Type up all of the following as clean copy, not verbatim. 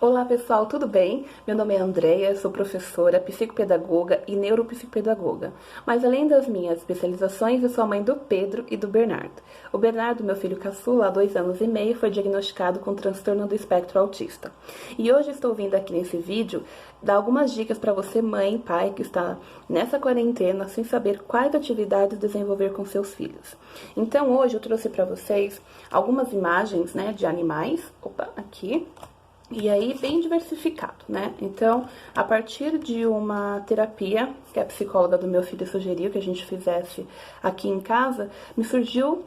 Olá pessoal, tudo bem? Meu nome é Andreia, sou professora, psicopedagoga e neuropsicopedagoga. Mas além das minhas especializações, eu sou a mãe do Pedro e do Bernardo. O Bernardo, meu filho caçula, há 2 anos e meio, foi diagnosticado com transtorno do espectro autista. E hoje estou vindo aqui nesse vídeo dar algumas dicas para você, mãe e pai, que está nessa quarentena sem saber quais atividades desenvolver com seus filhos. Então hoje eu trouxe para vocês algumas imagens, de animais. Opa, aqui. E aí, bem diversificado, né? Então, a partir de uma terapia que a psicóloga do meu filho sugeriu que a gente fizesse aqui em casa, me surgiu,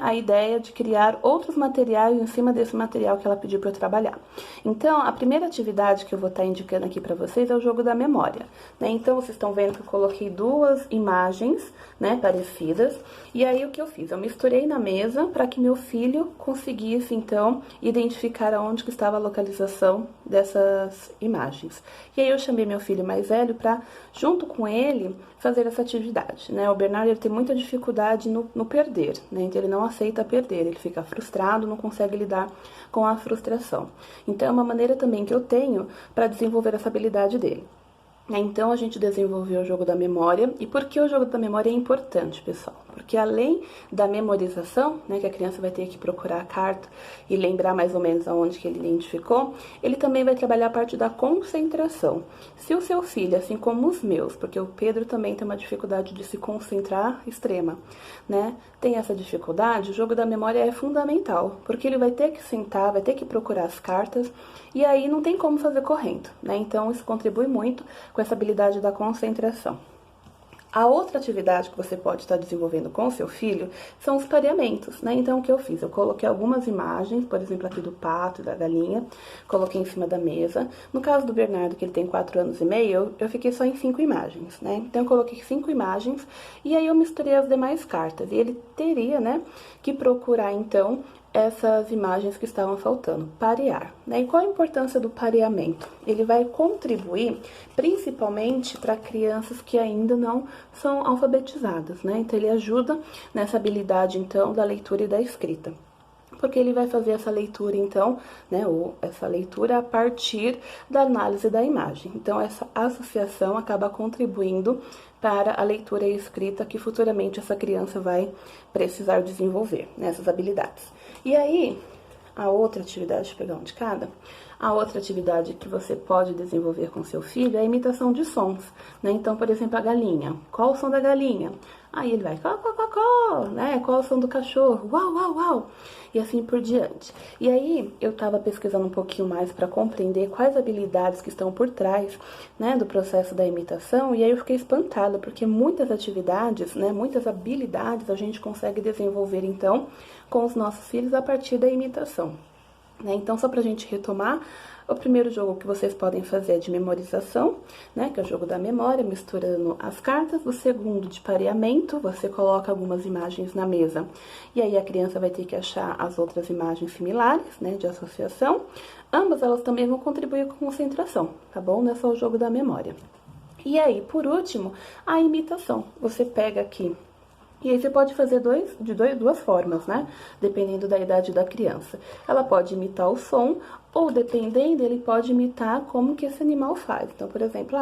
a ideia de criar outros materiais em cima desse material que ela pediu para eu trabalhar. Então, a primeira atividade que eu vou estar indicando aqui para vocês é o jogo da memória, né? Então, vocês estão vendo que eu coloquei 2 imagens, parecidas. E aí, o que eu fiz? Eu misturei na mesa para que meu filho conseguisse, então, identificar aonde que estava a localização dessas imagens. E aí, eu chamei meu filho mais velho para, junto com ele, fazer essa atividade, né? O Bernardo, ele tem muita dificuldade no perder, né? Então, ele não aceita perder, ele fica frustrado, não consegue lidar com a frustração. Então, é uma maneira também que eu tenho para desenvolver essa habilidade dele. Então, a gente desenvolveu o jogo da memória. E por que o jogo da memória é importante, pessoal? Porque além da memorização, que a criança vai ter que procurar a carta e lembrar mais ou menos aonde que ele identificou, ele também vai trabalhar a parte da concentração. Se o seu filho, assim como os meus, porque o Pedro também tem uma dificuldade de se concentrar extrema, tem essa dificuldade, o jogo da memória é fundamental, porque ele vai ter que sentar, vai ter que procurar as cartas, e aí não tem como fazer correndo, Então, isso contribui muito com essa habilidade da concentração. A outra atividade que você pode estar desenvolvendo com o seu filho são os pareamentos, Então, o que eu fiz? Eu coloquei algumas imagens, por exemplo, aqui do pato e da galinha, coloquei em cima da mesa. No caso do Bernardo, que ele tem 4 anos e meio, eu fiquei só em 5 imagens, Então, eu coloquei 5 imagens e aí eu misturei as demais cartas. E ele teria, que procurar, então, essas imagens que estavam faltando, parear, E qual a importância do pareamento? Ele vai contribuir principalmente para crianças que ainda não são alfabetizadas, Então, ele ajuda nessa habilidade, então, da leitura e da escrita. Porque ele vai fazer essa leitura, então, ou essa leitura a partir da análise da imagem. Então, essa associação acaba contribuindo para a leitura e a escrita que futuramente essa criança vai precisar desenvolver, essas habilidades. E aí, a outra atividade, deixa eu pegar um de cada. A outra atividade que você pode desenvolver com seu filho é a imitação de sons, Então, por exemplo, a galinha. Qual o som da galinha? Aí ele vai, có, có, có, có, Qual o som do cachorro? Uau, uau, uau. E assim por diante. E aí, eu estava pesquisando um pouquinho mais para compreender quais habilidades que estão por trás, do processo da imitação. E aí eu fiquei espantada, porque muitas atividades, muitas habilidades a gente consegue desenvolver, então, com os nossos filhos a partir da imitação. Então, só para a gente retomar, o primeiro jogo que vocês podem fazer é de memorização, que é o jogo da memória, misturando as cartas. O segundo, de pareamento, você coloca algumas imagens na mesa e aí a criança vai ter que achar as outras imagens similares, de associação. Ambas elas também vão contribuir com concentração, tá bom? Não é só o jogo da memória. E aí, por último, a imitação. Você pega aqui. E aí você pode fazer de duas formas, Dependendo da idade da criança. Ela pode imitar o som, ou dependendo, ele pode imitar como que esse animal faz. Então, por exemplo,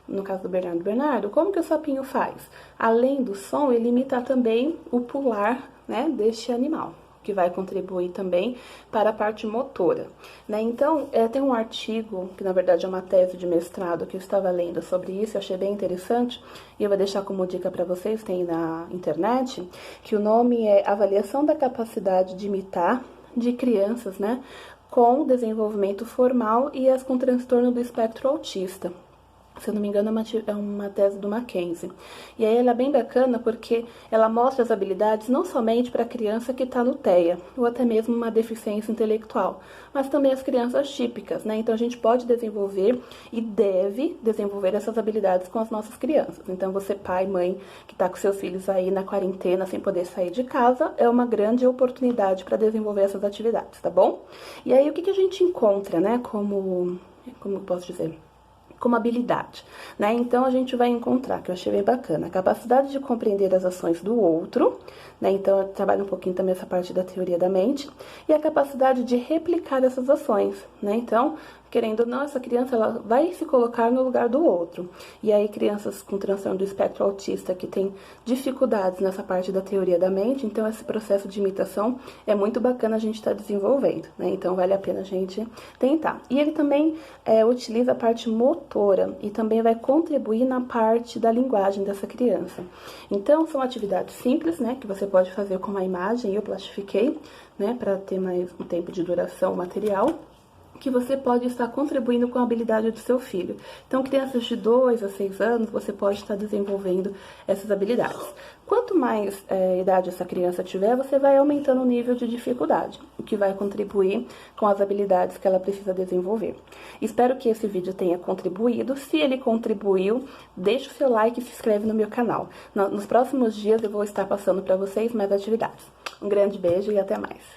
no caso do Bernardo, como que o sapinho faz? Além do som, ele imita também o pular, deste animal, que vai contribuir também para a parte motora, Então, tem um artigo, que na verdade é uma tese de mestrado, que eu estava lendo sobre isso, eu achei bem interessante, e eu vou deixar como dica para vocês, tem na internet, que o nome é Avaliação da Capacidade de Imitar de Crianças, com desenvolvimento formal e as com transtorno do espectro autista. Se eu não me engano, é uma tese do Mackenzie. E aí ela é bem bacana porque ela mostra as habilidades não somente para a criança que está no TEA, ou até mesmo uma deficiência intelectual, mas também as crianças típicas, Então, a gente pode desenvolver e deve desenvolver essas habilidades com as nossas crianças. Então, você, pai, mãe, que está com seus filhos aí na quarentena, sem poder sair de casa, é uma grande oportunidade para desenvolver essas atividades, tá bom? E aí, o que a gente encontra, como eu posso dizer? Como habilidade, Então, a gente vai encontrar, que eu achei bem bacana, a capacidade de compreender as ações do outro, Então, eu trabalho um pouquinho também essa parte da teoria da mente, e a capacidade de replicar essas ações, Então, querendo ou não, essa criança ela vai se colocar no lugar do outro. E aí, crianças com transtorno do espectro autista que têm dificuldades nessa parte da teoria da mente, então esse processo de imitação é muito bacana a gente estar desenvolvendo, né? Então vale a pena a gente tentar. E ele também utiliza a parte motora e também vai contribuir na parte da linguagem dessa criança. Então são atividades simples, né, que você pode fazer com uma imagem, eu plastifiquei, né, para ter mais um tempo de duração material, que você pode estar contribuindo com a habilidade do seu filho. Então, crianças de 2 a 6 anos, você pode estar desenvolvendo essas habilidades. Quanto mais idade essa criança tiver, você vai aumentando o nível de dificuldade, o que vai contribuir com as habilidades que ela precisa desenvolver. Espero que esse vídeo tenha contribuído. Se ele contribuiu, deixa o seu like e se inscreve no meu canal. Nos próximos dias eu vou estar passando para vocês mais atividades. Um grande beijo e até mais.